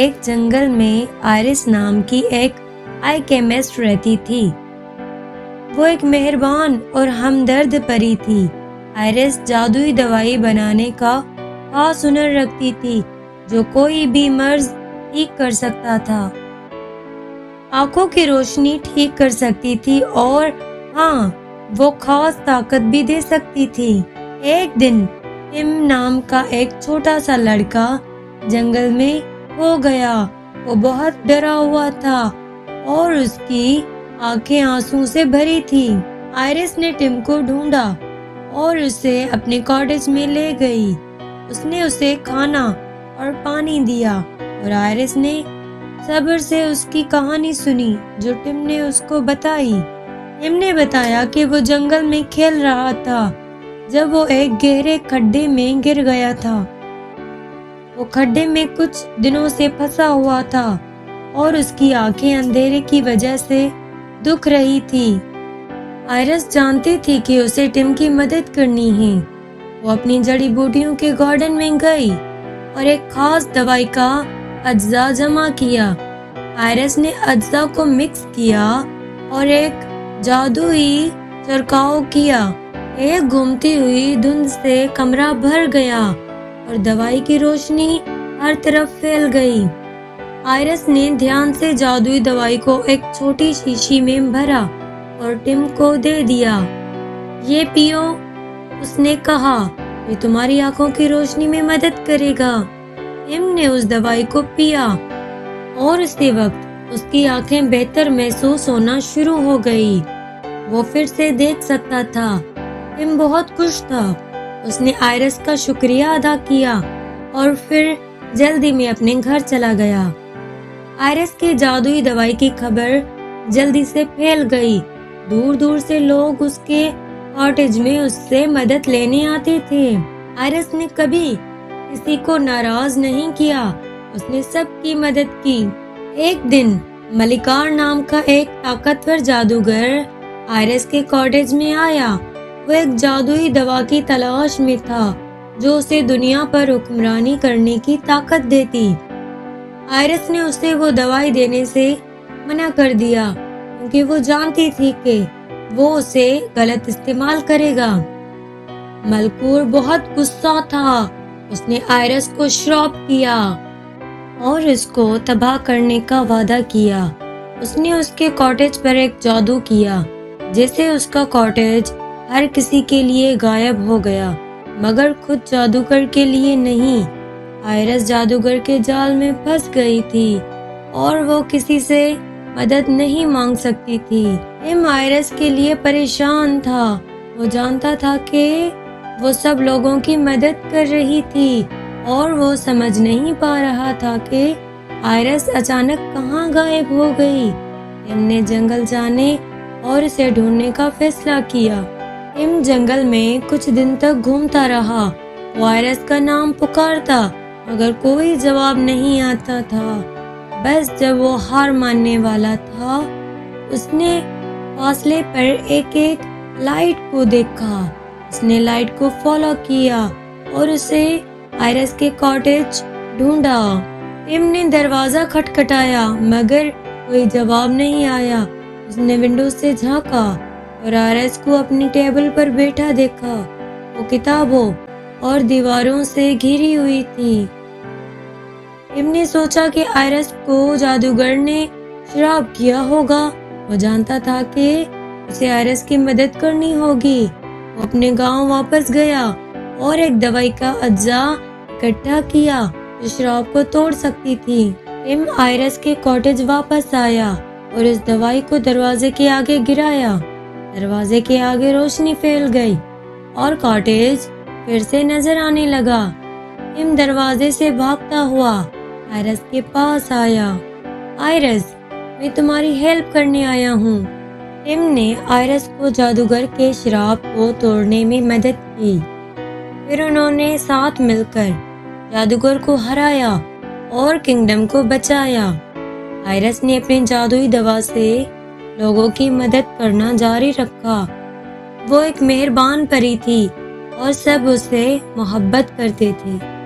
ایک جنگل میں آئرس نام کی ایک آئی کیمسٹ رہتی تھی۔ وہ ایک مہربان اور ہمدرد پری تھی۔ آئرس جادوئی دوائی بنانے کا خاص ہنر رکھتی تھی جو کوئی بھی مرض ٹھیک کر سکتا تھا۔ آنکھوں کی روشنی ٹھیک کر سکتی تھی اور ہاں، وہ خاص طاقت بھی دے سکتی تھی۔ ایک دن ٹم نام کا ایک چھوٹا سا لڑکا جنگل میں کھو گیا۔ وہ بہت ڈرا ہوا تھا اور اس کی آنکھیں آنسو سے بھری تھی۔ آئرس نے ٹم کو ڈھونڈا اور اسے اپنے کاٹیج میں لے گئی۔ اس نے اسے کھانا اور پانی دیا اور آئرس نے صبر سے اس کی کہانی سنی جو ٹم نے اس کو بتائی۔ ٹم نے بتایا کہ وہ جنگل میں کھیل رہا تھا جب وہ ایک گہرے کھڈے میں گر گیا تھا۔ وہ کھڈے میں کچھ دنوں سے پھنسا ہوا تھا اور اس کی آنکھیں اندھیرے کی وجہ سے دکھ رہی تھی۔ آئرس جانتی تھی کہ اسے ٹم کی مدد کرنی ہے۔ وہ اپنی جڑی بوٹیوں کے گارڈن میں گئی اور ایک خاص دوائی کا اجزا جمع کیا۔ آئرس نے اجزا کو مکس کیا اور ایک جادوئی چھڑکاؤ کیا۔ ایک گھومتی ہوئی دھند سے کمرہ بھر گیا اور دوائی کی روشنی ہر طرف پھیل گئی۔ آئرس نے دھیان سے جادوئی دوائی کو ایک چھوٹی شیشی میں بھرا اور ٹم کو دے دیا۔ یہ پیو، اس نے کہا، یہ تمہاری آنکھوں کی روشنی میں مدد کرے گا۔ ٹم نے اس دوائی کو پیا اور اسی وقت اس کی آنکھیں بہتر محسوس ہونا شروع ہو گئی۔ وہ پھر سے دیکھ سکتا تھا۔ ٹم بہت خوش تھا۔ اس نے آئرس کا شکریہ ادا کیا اور پھر جلدی میں اپنے گھر چلا گیا۔ آئرس کے جادوئی دوائی کی خبر جلدی سے پھیل گئی۔ دور دور سے لوگ اس کے کاٹیج میں اس سے مدد لینے آتے تھے۔ آئرس نے کبھی کسی کو ناراض نہیں کیا۔ اس نے سب کی مدد کی۔ ایک دن ملیکار نام کا ایک طاقتور جادوگر آئرس کے کاٹیج میں آیا۔ وہ ایک جادوئی دوا کی تلاش میں تھا جو اسے دنیا پر حکمرانی کرنے کی طاقت دیتی۔ آئرس نے اسے وہ دوائی دینے سے منع کر دیا کیونکہ وہ جانتی تھی کہ وہ اسے غلط استعمال کرے گا۔ ملکور بہت غصہ تھا۔ اس نے آئرس کو شراپ کیا اور اس کو تباہ کرنے کا وعدہ کیا۔ اس نے اس کے کاٹیج پر ایک جادو کیا جس سے اس کا کاٹیج ہر کسی کے لیے غائب ہو گیا مگر خود جادوگر کے لیے نہیں۔ آئرس جادوگر کے جال میں پھنس گئی تھی اور وہ کسی سے مدد نہیں مانگ سکتی تھی۔ ٹم آئرس کے لیے پریشان تھا۔ وہ جانتا تھا کہ وہ سب لوگوں کی مدد کر رہی تھی اور وہ سمجھ نہیں پا رہا تھا کہ آئرس اچانک کہاں غائب ہو گئی۔ ٹم نے جنگل جانے اور اسے ڈھونڈنے کا فیصلہ کیا۔ ٹم جنگل میں کچھ دن تک گھومتا رہا۔ وہ آئرس کا نام پکارتا مگر کوئی جواب نہیں آتا تھا۔ بس جب وہ ہار ماننے والا تھا، اس نے فاصلے پر ایک لائٹ کو دیکھا۔ اس نے لائٹ کو فالو کیا اور اسے آئرس کے کاٹیج ڈھونڈا۔ ٹم نے دروازہ کھٹکھٹایا مگر کوئی جواب نہیں آیا۔ اس نے ونڈو سے جھانکا اور آئرس کو اپنی ٹیبل پر بیٹھا دیکھا۔ وہ کتابوں اور دیواروں سے گھری ہوئی تھی۔ ٹم نے سوچا کہ آئرس کو جادوگر نے شراب کیا ہوگا۔ وہ جانتا تھا کہ اسے آئرس کی مدد کرنی ہوگی۔ وہ اپنے گاؤں واپس گیا اور ایک دوائی کا اجزا اکٹھا کیا جو شراب کو توڑ سکتی تھی۔ ٹم آئرس کے کاٹیج واپس آیا اور اس دوائی کو دروازے کے آگے گرایا۔ دروازے کے آگے روشنی پھیل گئی اور کاٹیج پھر سے نظر آنے لگا۔ ٹم دروازے سے بھاگتا ہوا آئرس کے پاس آیا۔ آئرس، میں تمہاری ہیلپ کرنے آیا ہوں۔ ٹم نے آئرس کو جادوگر کے شراب کو توڑنے میں مدد کی۔ پھر انہوں نے ساتھ مل کر جادوگر کو ہرایا اور کنگڈم کو بچایا۔ آئرس نے اپنی جادوئی دوا سے لوگوں کی مدد کرنا جاری رکھا۔ وہ ایک مہربان پری تھی اور سب اسے محبت کرتے تھے۔